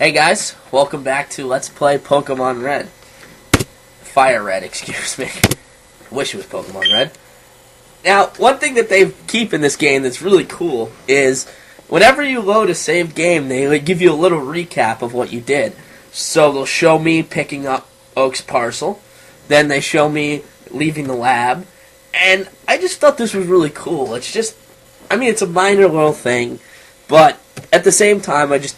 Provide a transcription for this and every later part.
Hey guys, welcome back to Let's Play Pokemon Red. FireRed, excuse me. Wish it was Pokemon Red. Now, one thing that they keep in this game that's really cool is whenever you load a saved game, they give you a little recap of what you did. So they'll show me picking up Oak's parcel, then they show me leaving the lab, and I just thought this was really cool. It's just, it's a minor little thing, but at the same time, I just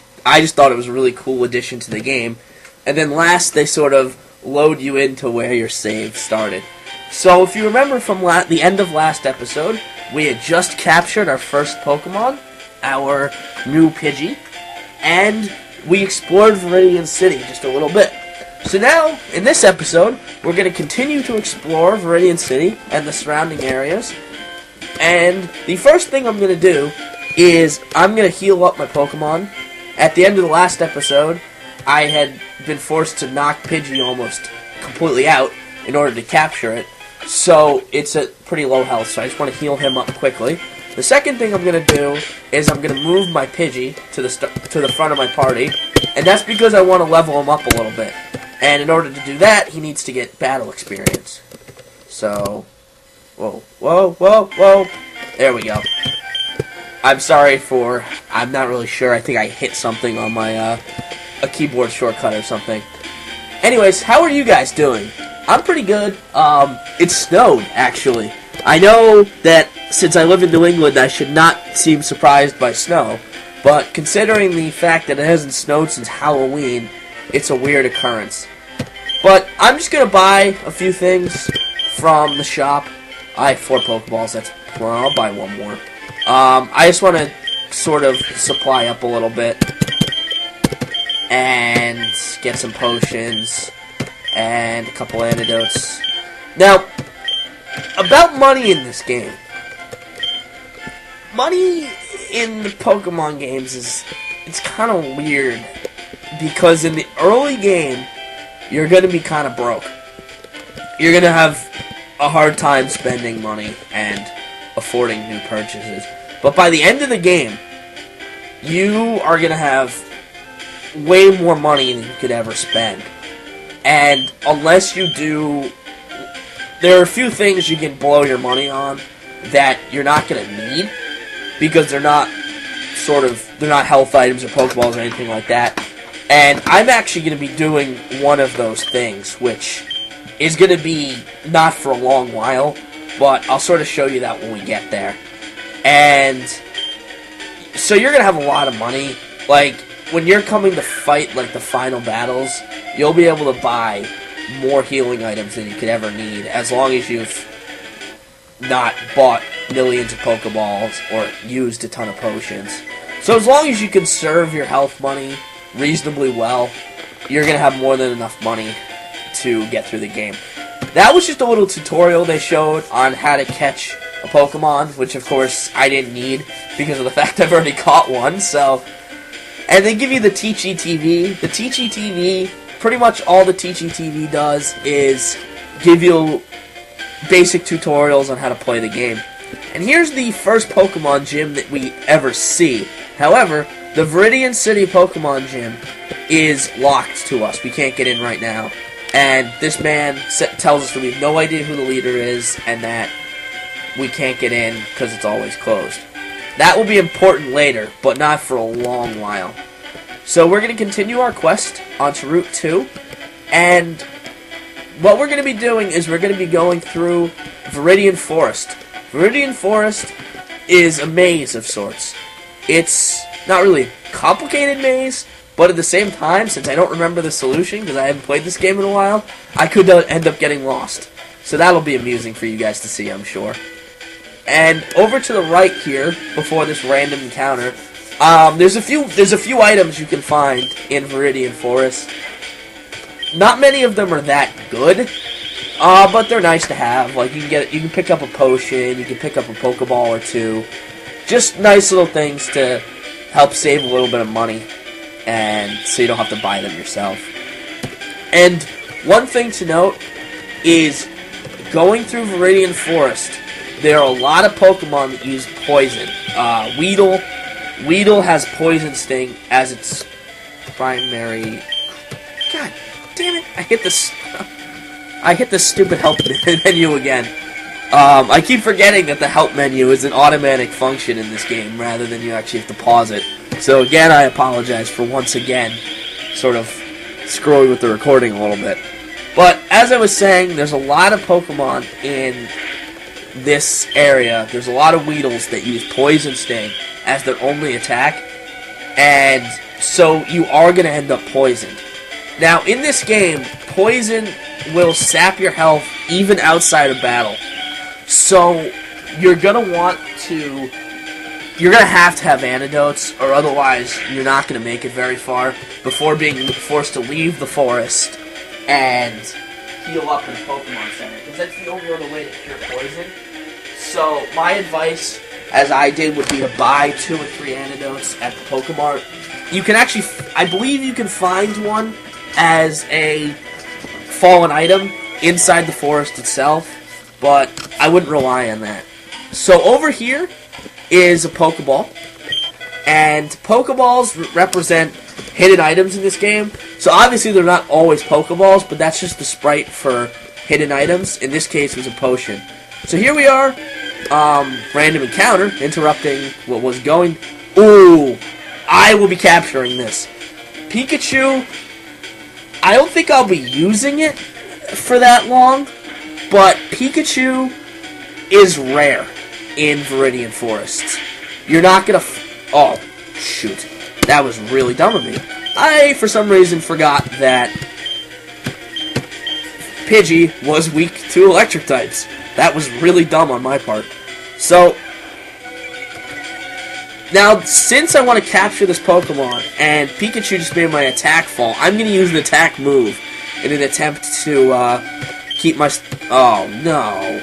thought it was a really cool addition to the game. And then last, they sort of load you into where your save started. So if you remember from the end of last episode, we had just captured our first Pokemon, our new Pidgey, and we explored Viridian City just a little bit. So now, in this episode, we're going to continue to explore Viridian City and the surrounding areas. And the first thing I'm going to do is I'm going to heal up my Pokemon. At the end of the last episode, I had been forced to knock Pidgey almost completely out in order to capture it, so it's at pretty low health, so I just want to heal him up quickly. The second thing I'm going to do is I'm going to move my Pidgey to the front of my party, and that's because I want to level him up a little bit. And in order to do that, he needs to get battle experience. So, whoa, there we go. I'm sorry I'm not really sure. I think I hit something on my, a keyboard shortcut or something. Anyways, how are you guys doing? I'm pretty good. It snowed, actually. I know that since I live in New England, I should not seem surprised by snow, but considering the fact that it hasn't snowed since Halloween, it's a weird occurrence. But I'm just gonna buy a few things from the shop. I have 4 Pokeballs, I'll buy one more. I just want to sort of supply up a little bit and get some potions and a couple antidotes. Now, about money in this game. Money in the Pokemon games it's kind of weird because in the early game, you're going to be kind of broke. You're going to have a hard time spending money and affording new purchases. But by the end of the game, you are going to have way more money than you could ever spend. And unless you do, there are a few things you can blow your money on that you're not going to need because they're not health items or Pokeballs or anything like that. And I'm actually going to be doing one of those things, which is going to be not for a long while, but I'll sort of show you that when we get there. And so you're going to have a lot of money. Like, when you're coming to fight, like, the final battles, you'll be able to buy more healing items than you could ever need, as long as you've not bought millions of Pokeballs or used a ton of potions. So as long as you conserve your health money reasonably well, you're going to have more than enough money to get through the game. That was just a little tutorial they showed on how to catch a Pokemon, which of course I didn't need because of the fact I've already caught one, so. And they give you the Teachy TV. The Teachy TV, pretty much all the Teachy TV does is give you basic tutorials on how to play the game. And here's the first Pokemon gym that we ever see. However, the Viridian City Pokemon Gym is locked to us. We can't get in right now. And this man tells us that we have no idea who the leader is and that we can't get in because it's always closed. That will be important later, but not for a long while. So we're going to continue our quest onto Route 2. And what we're going to be doing is we're going to be going through Viridian Forest. Viridian Forest is a maze of sorts. It's not really a complicated maze, but at the same time, since I don't remember the solution, because I haven't played this game in a while, I could end up getting lost. So that'll be amusing for you guys to see, I'm sure. And over to the right here, before this random encounter, there's a few items you can find in Viridian Forest. Not many of them are that good, but they're nice to have. Like you can pick up a potion, you can pick up a Pokeball or two. Just nice little things to help save a little bit of money, and so you don't have to buy them yourself. And one thing to note is going through Viridian Forest, there are a lot of Pokemon that use poison. Weedle has Poison Sting as its primary. God damn it! I hit this stupid help menu again. I keep forgetting that the help menu is an automatic function in this game rather than you actually have to pause it. So again, I apologize for once again sort of screwing with the recording a little bit. But as I was saying, there's a lot of Pokemon in this area. There's a lot of Weedles that use Poison Sting as their only attack, and so you are going to end up poisoned. Now, in this game, poison will sap your health even outside of battle. So you're going to want to... You're going to have antidotes, or otherwise you're not going to make it very far before being forced to leave the forest and heal up in a Pokemon Center, because that's the only other way to cure poison. So my advice, as I did, would be to buy 2 or 3 antidotes at the Pokemart. You can actually, I believe you can find one as a fallen item inside the forest itself, but I wouldn't rely on that. So over here is a Pokeball, and Pokeballs represent hidden items in this game. So obviously they're not always Pokeballs, but that's just the sprite for hidden items. In this case, it was a potion. So here we are, random encounter, interrupting what was going. Ooh, I will be capturing this. Pikachu, I don't think I'll be using it for that long, but Pikachu is rare in Viridian Forest. You're not gonna oh, shoot. That was really dumb of me. I, for some reason, forgot that Pidgey was weak to electric types. That was really dumb on my part. So, now, since I want to capture this Pokemon, and Pikachu just made my attack fall, I'm going to use an attack move in an attempt to keep my... Oh, no.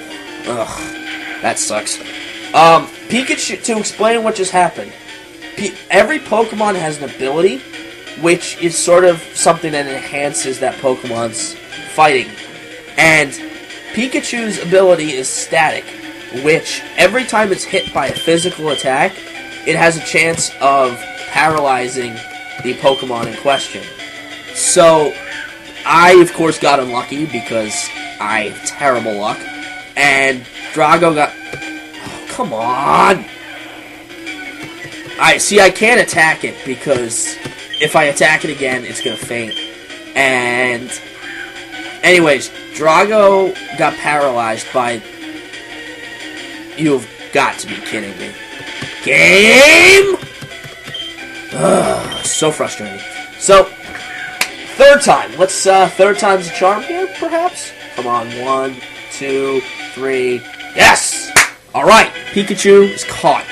Ugh. That sucks. Pikachu, to explain what just happened, every Pokemon has an ability, which is sort of something that enhances that Pokemon's fighting. And Pikachu's ability is static, which every time it's hit by a physical attack, it has a chance of paralyzing the Pokemon in question. So, I, of course, got unlucky because I have terrible luck, and Drago got... Oh, come on! I can't attack it because if I attack it again, it's gonna faint. And anyways, Drago got paralyzed by... You've got to be kidding me. Game! Ugh, so frustrating. So, third time. Let's, third time's a charm here, perhaps? Come on, 1, 2, 3. Yes! Alright, Pikachu is caught.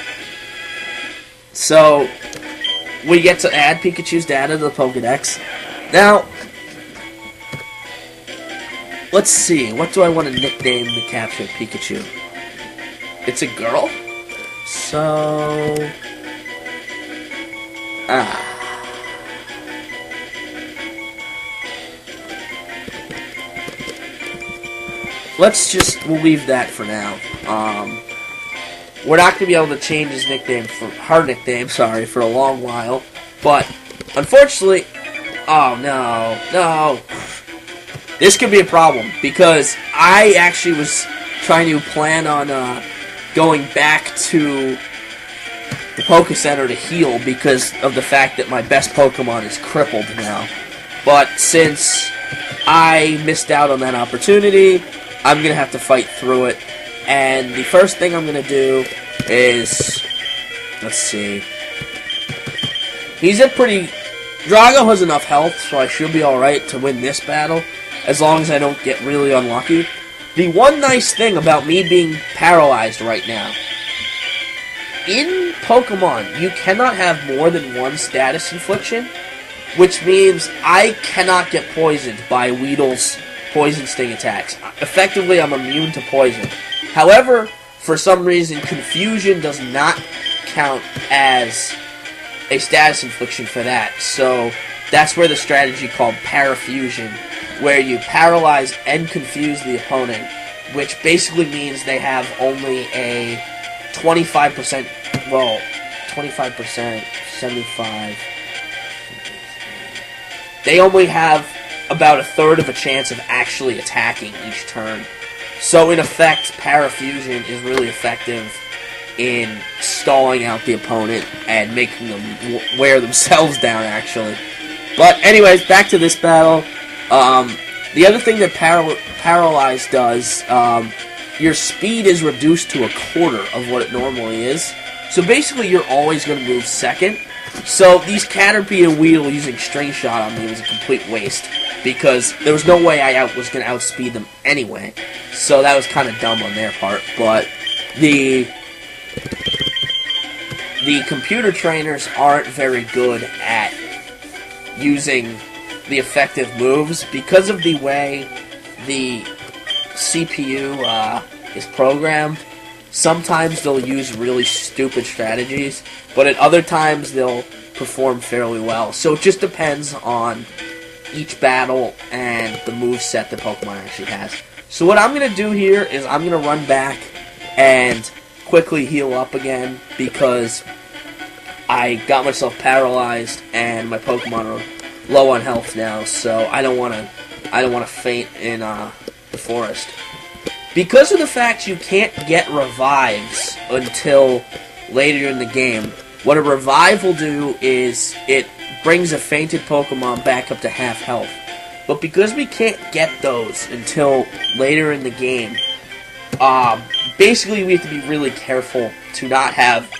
So, we get to add Pikachu's data to the Pokedex. Now, let's see. What do I want to nickname the captured Pikachu? It's a girl? So... we'll leave that for now. We're not going to be able to change his nickname, her nickname, sorry, for a long while. But, unfortunately... Oh, no. This could be a problem, because I actually was trying to plan on going back to the Poke Center to heal because of the fact that my best Pokemon is crippled now. But since I missed out on that opportunity, I'm going to have to fight through it. And the first thing I'm going to do is... Let's see. He's a pretty... Drago has enough health, so I should be alright to win this battle, as long as I don't get really unlucky. The one nice thing about me being paralyzed right now, in Pokemon, you cannot have more than one status infliction, which means I cannot get poisoned by Weedle's Poison Sting attacks. Effectively, I'm immune to poison. However, for some reason, Confusion does not count as a status infliction for that. So, that's where the strategy called Parafusion, where you paralyze and confuse the opponent, which basically means they have only a 25%, well, 25%, 75, they only have about a third of a chance of actually attacking each turn. So in effect, Parafusion is really effective in stalling out the opponent and making them wear themselves down, actually. But anyways, back to this battle. The other thing that Paralyze does, your speed is reduced to a quarter of what it normally is. So basically, you're always going to move second. So these Caterpie and Weedle using String Shot on me was a complete waste, because there was no way I was going to outspeed them anyway. So that was kind of dumb on their part. But the computer trainers aren't very good at using the effective moves because of the way the CPU is programmed. Sometimes they'll use really stupid strategies, but at other times they'll perform fairly well. So it just depends on each battle and the moveset the Pokemon actually has. So what I'm going to do here is I'm going to run back and quickly heal up again, because I got myself paralyzed and my Pokemon are low on health now, so I don't want to faint in the forest. Because of the fact you can't get revives until later in the game, what a revive will do is it brings a fainted Pokemon back up to half health. But because we can't get those until later in the game, basically we have to be really careful to not have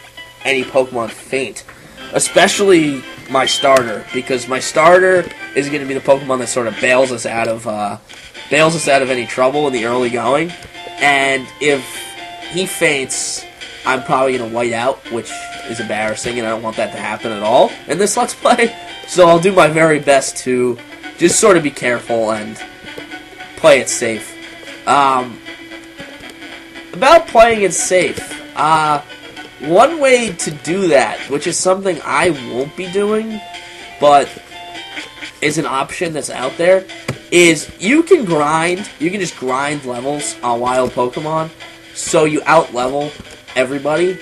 any Pokemon faint. Especially my starter, because my starter is going to be the Pokemon that sort of bails us out of any trouble in the early going. And if he faints, I'm probably going to white out, which is embarrassing, and I don't want that to happen at all in this Let's Play. So I'll do my very best to just sort of be careful and play it safe. About playing it safe, one way to do that, which is something I won't be doing, but is an option that's out there, is you can just grind levels on wild Pokemon, so you out-level everybody.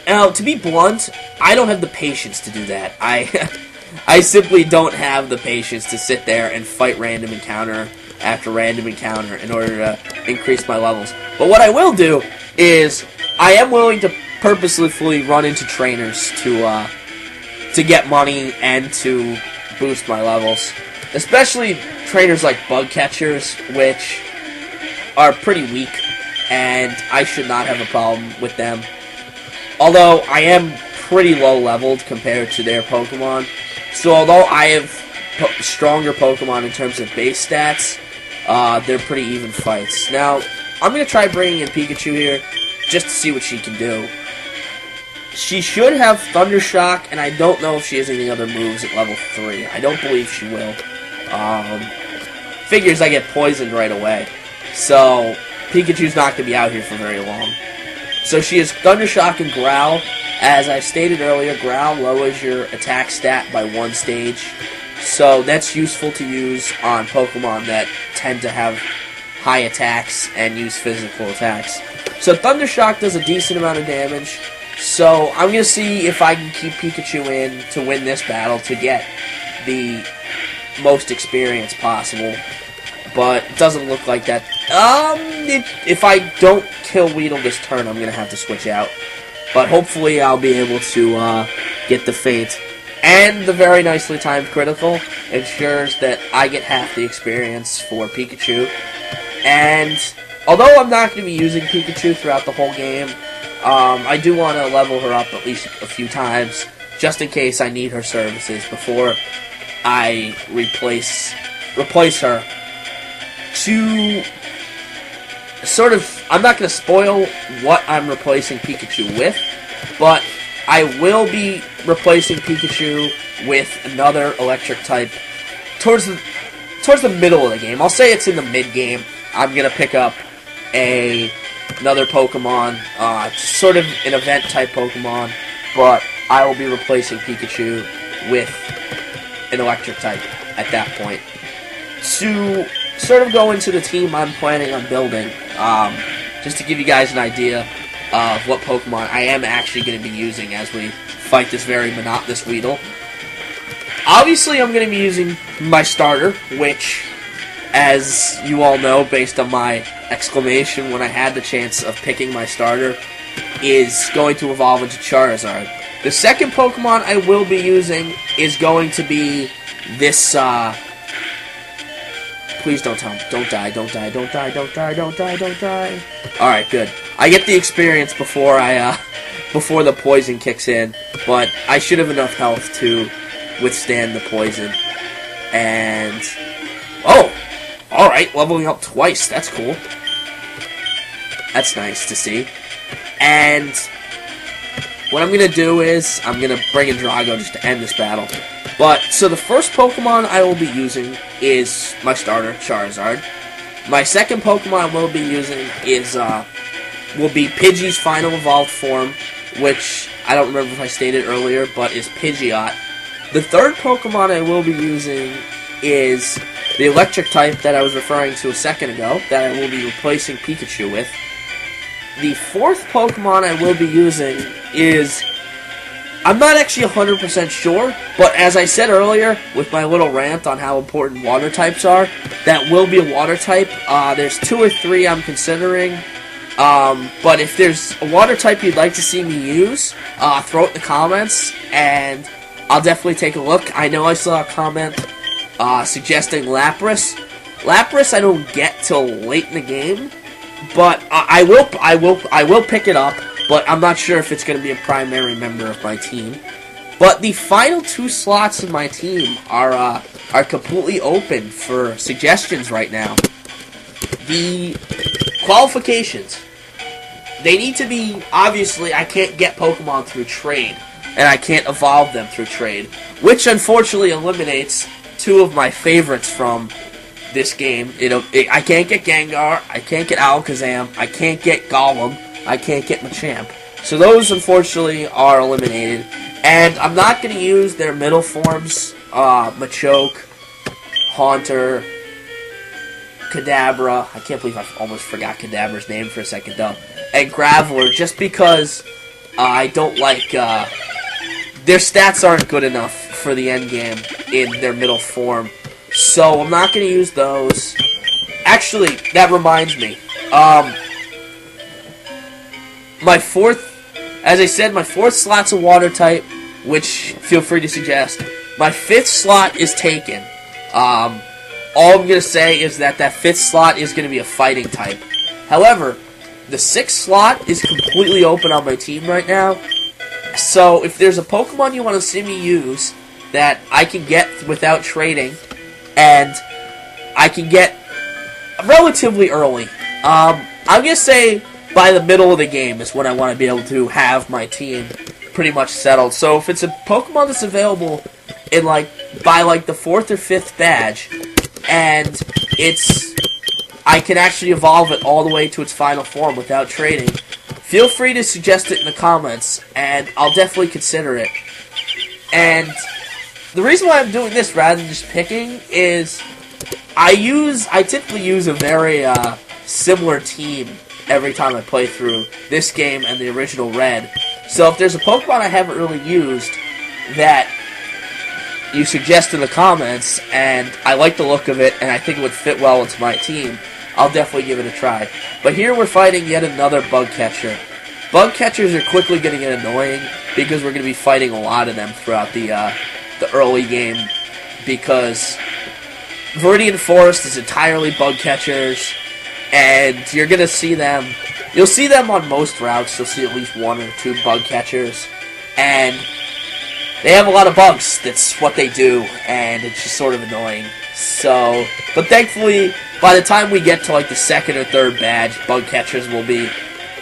Now, to be blunt, I don't have the patience to do that. I simply don't have the patience to sit there and fight random encounter after random encounter in order to increase my levels. But what I will do is, I am willing to purposefully run into trainers to get money and to boost my levels. Especially trainers like Bug Catchers, which are pretty weak, and I should not have a problem with them. Although I am pretty low leveled compared to their Pokemon, so although I have stronger Pokemon in terms of base stats, they're pretty even fights. Now, I'm going to try bringing in Pikachu here, just to see what she can do. She should have Thunder Shock, and I don't know if she has any other moves at level 3. I don't believe she will. Figures I get poisoned right away. So, Pikachu's not going to be out here for very long. So she has Thunder Shock and Growl. As I stated earlier, Growl lowers your attack stat by 1 stage. So that's useful to use on Pokemon that tend to have high attacks and use physical attacks. So Thunder Shock does a decent amount of damage. So I'm going to see if I can keep Pikachu in to win this battle to get the most experience possible. But it doesn't look like that. If I don't kill Weedle this turn, I'm going to have to switch out. But hopefully I'll be able to get the Faint. And the very nicely timed critical ensures that I get half the experience for Pikachu. And although I'm not going to be using Pikachu throughout the whole game, I do want to level her up at least a few times, just in case I need her services before I replace her. To sort of, I'm not going to spoil what I'm replacing Pikachu with, but I will be replacing Pikachu with another electric type towards the middle of the game. I'll say it's in the mid-game. I'm going to pick up another Pokemon, sort of an event-type Pokemon, but I will be replacing Pikachu with an electric type at that point. To sort of go into the team I'm planning on building, just to give you guys an idea of what Pokemon I am actually going to be using as we fight this very monotonous Weedle. obviously I'm going to be using my starter, which, as you all know, based on my exclamation when I had the chance of picking my starter, is going to evolve into Charizard. The second Pokemon I will be using is going to be this, please don't tell me. Don't die, don't die, don't die, don't die, don't die, don't die. Alright, good. I get the experience before before the poison kicks in, but I should have enough health to withstand the poison. And, oh! Alright, leveling up twice. That's cool. That's nice to see. And what I'm going to do is, I'm going to bring in Drago just to end this battle. But, so the first Pokemon I will be using is my starter, Charizard. My second Pokemon I will be using is, will be Pidgey's final evolved form, which I don't remember if I stated earlier, but is Pidgeot. The third Pokemon I will be using is the electric type that I was referring to a second ago, that I will be replacing Pikachu with. The fourth Pokemon I will be using is, I'm not actually 100% sure, but as I said earlier, with my little rant on how important water types are, that will be a water type. There's 2 or 3 I'm considering, but if there's a water type you'd like to see me use, throw it in the comments, and I'll definitely take a look. I know I saw a comment suggesting Lapras. Lapras I don't get till late in the game, but I will pick it up. But I'm not sure if it's going to be a primary member of my team. But the final 2 slots in my team are completely open for suggestions right now. The qualifications. They need to be, obviously, I can't get Pokemon through trade, and I can't evolve them through trade, which unfortunately eliminates 2 of my favorites from this game. I can't get Gengar, I can't get Alakazam, I can't get Golem, I can't get Machamp. So those, unfortunately, are eliminated. And I'm not going to use their middle forms, Machoke, Haunter, Kadabra. I can't believe I almost forgot Kadabra's name for a second, though. And Graveler, just because I don't like, their stats aren't good enough for the endgame in their middle form. So I'm not going to use those. Actually, that reminds me. My fourth, as I said, my 4th slot's a water type, which, feel free to suggest. My 5th slot is taken. All I'm going to say is that 5th slot is going to be a fighting type. However, the 6th slot is completely open on my team right now. So, if there's a Pokemon you want to see me use that I can get without trading, and I can get relatively early, I'm going to say by the middle of the game is when I want to be able to have my team pretty much settled. So if it's a Pokemon that's available in by the 4th or 5th badge, and I can actually evolve it all the way to its final form without trading, feel free to suggest it in the comments, and I'll definitely consider it. And the reason why I'm doing this rather than just picking is I typically use a very similar team every time I play through this game and the original Red. So if there's a Pokemon I haven't really used that you suggest in the comments, and I like the look of it, and I think it would fit well into my team, I'll definitely give it a try. But here we're fighting yet another bug catcher. Bug catchers are quickly going to get annoying because we're going to be fighting a lot of them throughout the early game, because Viridian Forest is entirely bug catchers. And you're going to see them, you'll see them on most routes, you'll see at least 1 or 2 bug catchers, and they have a lot of bugs, that's what they do, and it's just sort of annoying. So, but thankfully, by the time we get to the 2nd or 3rd badge, bug catchers will be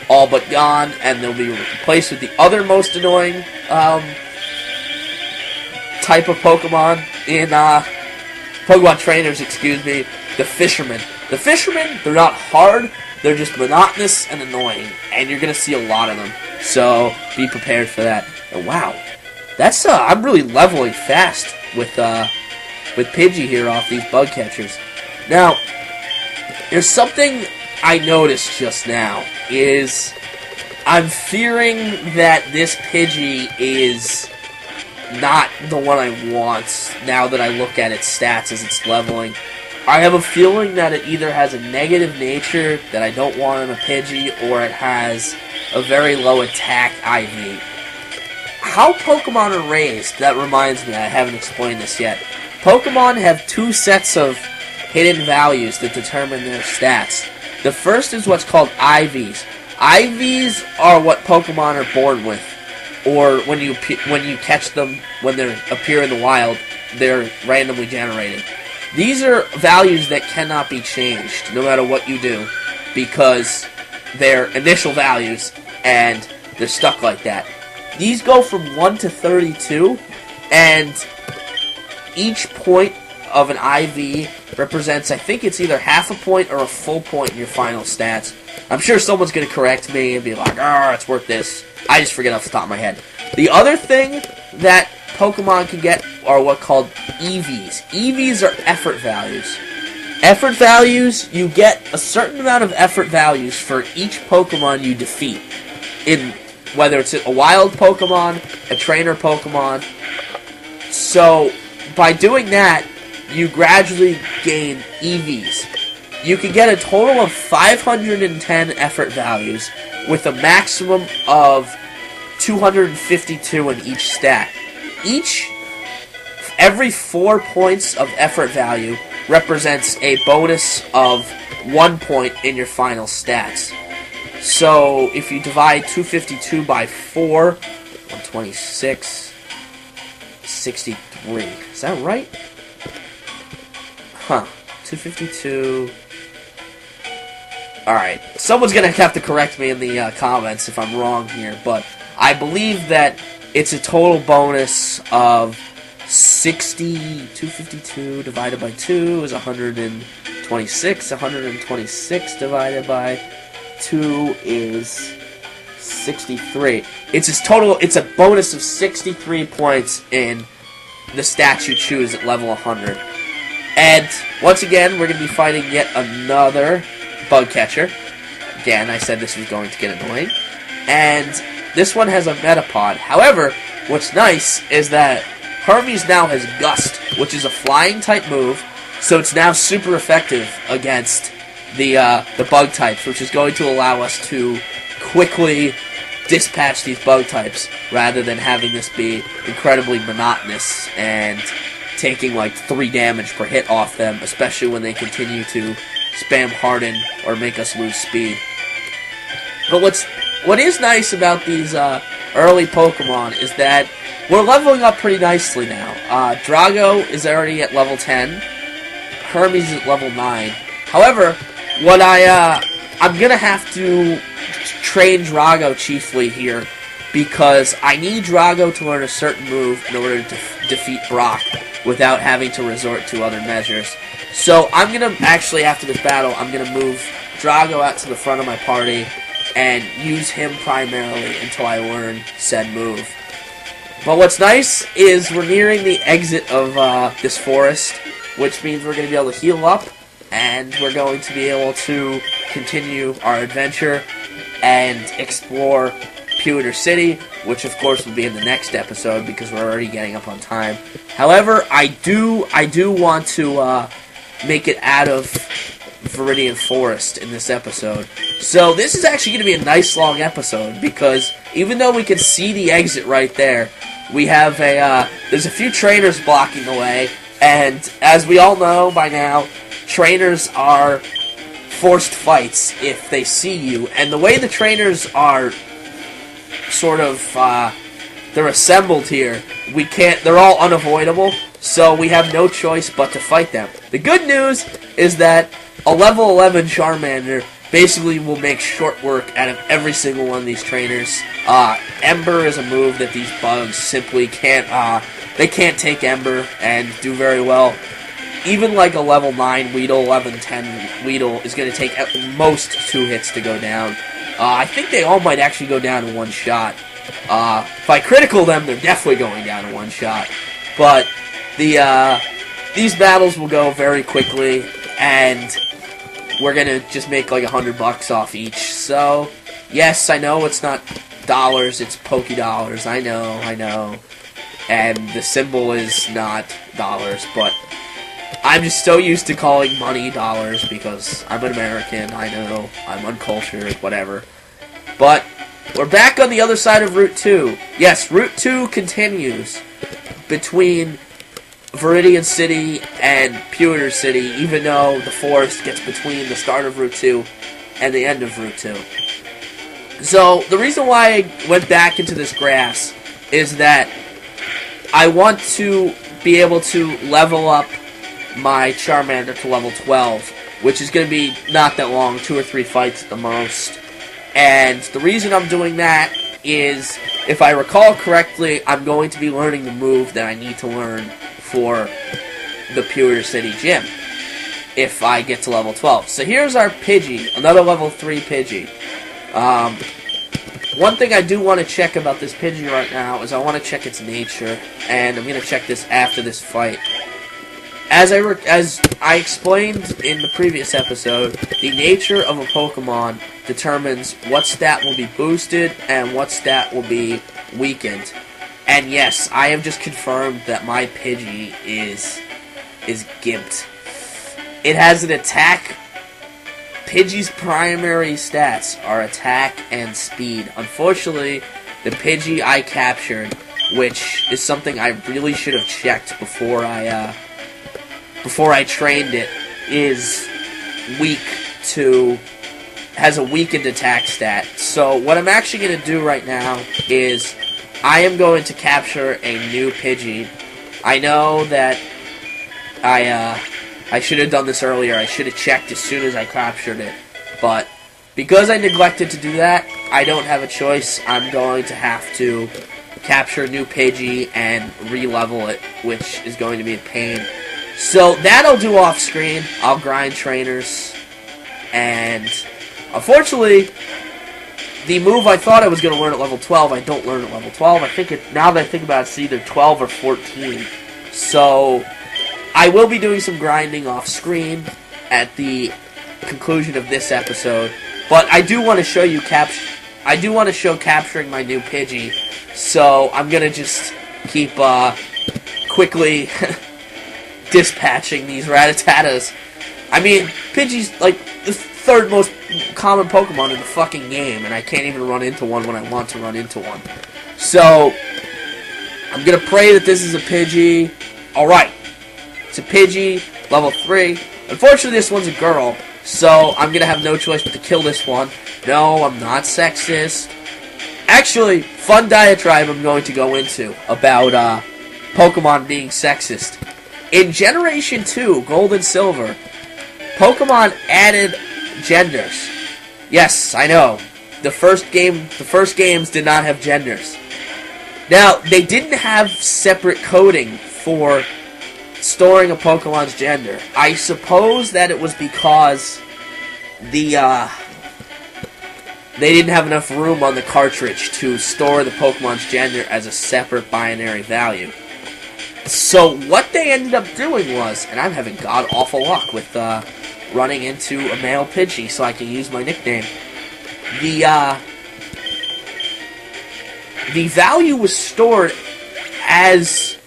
all but gone, and they'll be replaced with the other most annoying type of Pokemon in Pokemon trainers, excuse me, the Fishermen. The Fishermen, they're not hard, they're just monotonous and annoying, and you're going to see a lot of them, so be prepared for that. And wow, that's, I'm really leveling fast with Pidgey here off these bug catchers. Now, there's something I noticed just now, is I'm fearing that this Pidgey is not the one I want now that I look at its stats as it's leveling. I have a feeling that it either has a negative nature that I don't want in a Pidgey, or it has a very low attack IV. How Pokemon are raised, that reminds me, I haven't explained this yet. Pokemon have two sets of hidden values that determine their stats. The first is what's called IVs. IVs are what Pokemon are born with, or when you catch them when they appear in the wild, they're randomly generated. These are values that cannot be changed, no matter what you do, because they're initial values, and they're stuck like that. These go from 1 to 32, and each point of an IV represents, I think it's either half a point or a full point in your final stats. I'm sure someone's going to correct me and be like, it's worth this. I just forget off the top of my head. The other thing that Pokemon can get are what called EVs. EVs are effort values. Effort values, you get a certain amount of effort values for each Pokemon you defeat. In whether it's a wild Pokemon, a trainer Pokemon. So, by doing that, you gradually gain EVs. You can get a total of 510 effort values with a maximum of 252 in each stat. Every 4 points of effort value represents a bonus of 1 point in your final stats. So, if you divide 252 by 4, 126, 63. Is that right? 252. Alright, someone's going to have to correct me in the comments if I'm wrong here, but I believe that it's a total bonus of 252 divided by 2 is 126. 126 divided by 2 is 63. It's a bonus of 63 points in the stats you choose at level 100. And once again, we're going to be fighting yet another bug catcher. Again, I said this was going to get annoying. And this one has a Metapod. However, what's nice is that Hermes now has Gust, which is a flying type move, so it's now super effective against the bug types, which is going to allow us to quickly dispatch these bug types rather than having this be incredibly monotonous and taking like 3 damage per hit off them, especially when they continue to spam Harden or make us lose speed. But what is nice about these early Pokemon is that we're leveling up pretty nicely now. Drago is already at level 10. Hermes is at level 9. However, what I'm gonna have to train Drago chiefly here because I need Drago to learn a certain move in order to defeat Brock without having to resort to other measures. So I'm gonna actually, after this battle, I'm gonna move Drago out to the front of my party and use him primarily until I learn said move. But what's nice is we're nearing the exit of this forest, which means we're going to be able to heal up, and we're going to be able to continue our adventure and explore Pewter City, which of course will be in the next episode because we're already getting up on time. However, I do want to make it out of Viridian Forest in this episode. So this is actually going to be a nice long episode because even though we can see the exit right there, we have there's a few trainers blocking the way, and as we all know by now, trainers are forced fights if they see you, and the way the trainers are sort of, they're assembled here, they're all unavoidable, so we have no choice but to fight them. The good news is that a level 11 Charmander basically will make short work out of every single one of these trainers. Ember is a move that these bugs simply can't, they can't take Ember and do very well. Even like a level 9 Weedle, 11-10 Weedle is going to take at most 2 hits to go down. I think they all might actually go down in 1 shot. If I critical them, they're definitely going down in 1 shot. But these battles will go very quickly, and we're gonna just make like $100 off each. So, yes, I know it's not dollars, it's Poké Dollars. I know. and the symbol is not dollars, but I'm just so used to calling money dollars because I'm an American, I know, I'm uncultured, whatever. But we're back on the other side of Route 2. Yes, Route 2 continues between Viridian City and Pewter City, even though the forest gets between the start of Route 2 and the end of Route 2. So, the reason why I went back into this grass is that I want to be able to level up my Charmander to level 12, which is going to be not that long, 2 or 3 fights at the most. And the reason I'm doing that is, if I recall correctly, I'm going to be learning the move that I need to learn for the Pewter City Gym if I get to level 12. So here's our Pidgey, another level 3 Pidgey. One thing I do want to check about this Pidgey right now is I want to check its nature, and I'm going to check this after this fight. As I explained in the previous episode, the nature of a Pokemon determines what stat will be boosted and what stat will be weakened. And yes, I have just confirmed that my Pidgey is gimped. It has an attack. Pidgey's primary stats are attack and speed. Unfortunately, the Pidgey I captured, which is something I really should have checked before I trained it, has a weakened attack stat. So what I'm actually going to do right now is I am going to capture a new Pidgey. I know that I should have done this earlier. I should have checked as soon as I captured it. But because I neglected to do that, I don't have a choice. I'm going to have to capture a new Pidgey and re-level it, which is going to be a pain. So that I'll do off screen. I'll grind trainers, and unfortunately, the move I thought I was going to learn at level 12, I don't learn at level 12. Now that I think about it, it's either 12 or 14. So I will be doing some grinding off screen at the conclusion of this episode, but I do want to show you capturing my new Pidgey. So I'm gonna just keep quickly dispatching these Rattatatas. I mean, Pidgey's like the third most common Pokemon in the fucking game, and I can't even run into one when I want to run into one. So I'm gonna pray that this is a Pidgey. Alright. It's a Pidgey, level 3. Unfortunately, this one's a girl, so I'm gonna have no choice but to kill this one. No, I'm not sexist. Actually, fun diatribe I'm going to go into about Pokemon being sexist. In Generation 2, Gold and Silver, Pokemon added genders. Yes, I know. The first games did not have genders. Now, they didn't have separate coding for storing a Pokemon's gender. I suppose that it was because they didn't have enough room on the cartridge to store the Pokemon's gender as a separate binary value. So what they ended up doing was, and I'm having god-awful luck with running into a male Pidgey so I can use my nickname, the value was stored as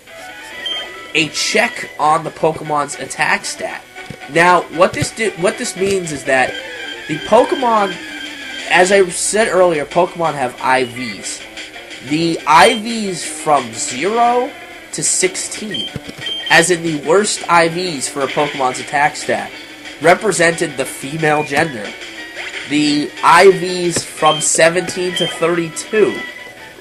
a check on the Pokemon's attack stat. Now, what this means is that the Pokemon, as I said earlier, Pokemon have IVs. The IVs from 0 to 16, as in the worst IVs for a Pokemon's attack stat, represented the female gender. The IVs from 17 to 32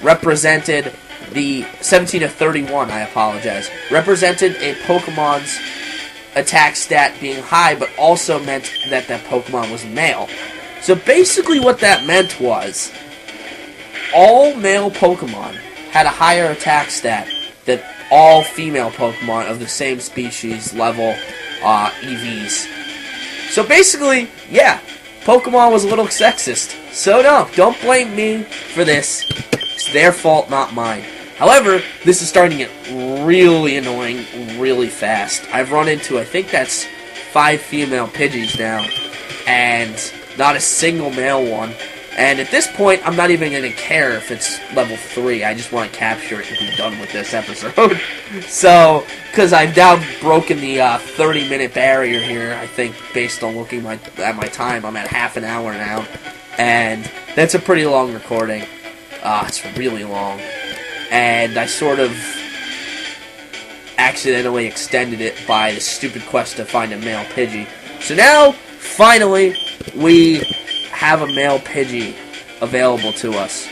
represented the 17 to 31, I apologize, represented a Pokemon's attack stat being high, but also meant that that Pokemon was male. So basically what that meant was, all male Pokemon had a higher attack stat than all female Pokemon of the same species level EVs. So basically, yeah, Pokemon was a little sexist. So no, don't blame me for this. It's their fault, not mine. However, this is starting to get really annoying really fast. I've run into, I think that's 5 female Pidgeys now, and not a single male one. And at this point, I'm not even going to care if it's level 3. I just want to capture it and be done with this episode. So, because I've now broken the 30-minute barrier here, I think, based on looking at my time. I'm at half an hour now. And that's a pretty long recording. It's really long. And I sort of accidentally extended it by the stupid quest to find a male Pidgey. So now, finally, we have a male Pidgey available to us.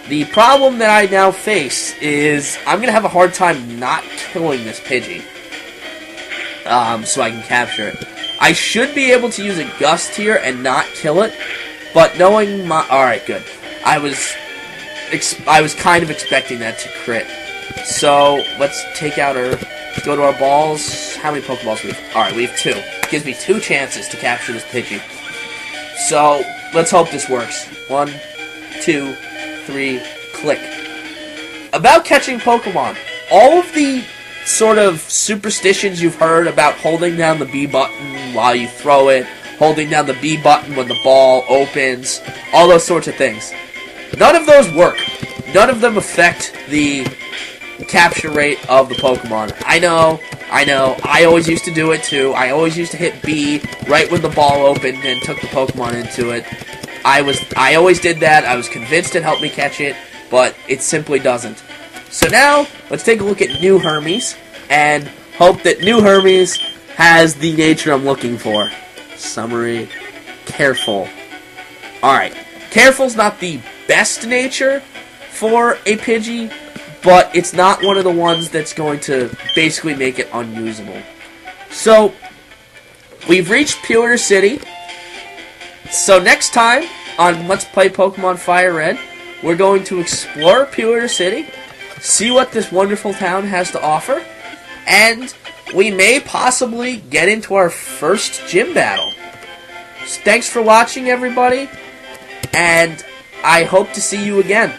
The problem that I now face is I'm going to have a hard time not killing this Pidgey. So I can capture it. I should be able to use a Gust here and not kill it, but knowing my... Alright, good. I was kind of expecting that to crit. So, let's take out our... Go to our balls. How many Pokeballs do we have? Alright, we have 2. It gives me 2 chances to capture this Pidgey. So, let's hope this works. 1, 2, 3, click. About catching Pokemon. All of the sort of superstitions you've heard about holding down the B button while you throw it, holding down the B button when the ball opens, all those sorts of things. None of those work. None of them affect the capture rate of the Pokemon. I know, I always used to do it too. I always used to hit B right when the ball opened and took the Pokemon into it. I always did that. I was convinced it helped me catch it, but it simply doesn't. So now, let's take a look at New Hermes, and hope that New Hermes has the nature I'm looking for. Summary, careful. Alright, careful's not the best nature for a Pidgey, but it's not one of the ones that's going to basically make it unusable. So, we've reached Pewter City. So next time on Let's Play Pokemon FireRed, we're going to explore Pewter City, see what this wonderful town has to offer, and we may possibly get into our first gym battle. So thanks for watching, everybody, and I hope to see you again.